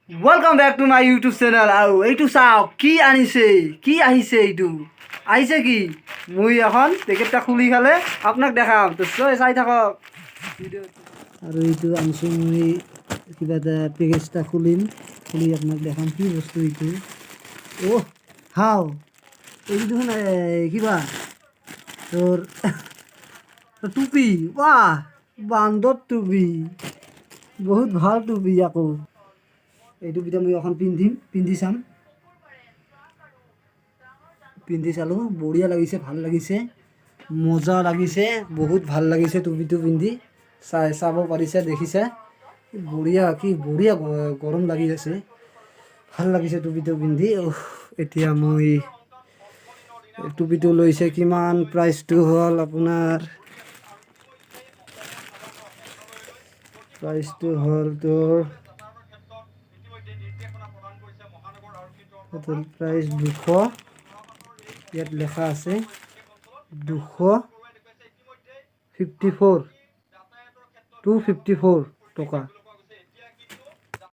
Welcome back to my YouTube channel. আৰু এইটো চাওক কি আনিছে কি আহিছে এইটো আহিছে কি মই এখন পেকেটটা খুলি খালে আপোনাক দেখাম তো চাই থাকক আৰু এইটো আনিছো মই কিবা এটা পেকেটটা খুলি আপোনাক দেখাম কি বস্তু এইটো হাও এইটো দেখোন কিবা তোৰ টুপি বাহ বান্দৰ টুপি বহুত ভাল টুপি আকৌ এইটো বিটা মই এখন পিন্ধি চাম পিন্ধি চালো বঢ়িয়া লাগিছে ভাল লাগিছে মজা লাগিছে বহুত ভাল লাগিছে টুপিটো পিন্ধি চাব পাৰিছে দেখিছে বঢ়িয়া গৰম লাগি আছে ভাল লাগিছে টুপিটো পিন্ধি এতিয়া মই টুপিটো লৈছে কিমান প্ৰাইচটো হ'ল আপোনাৰ প্ৰাইচটো হ'ল তোৰ প্ৰাইচ 200 ইয়াত লেখা আছে 254 টকা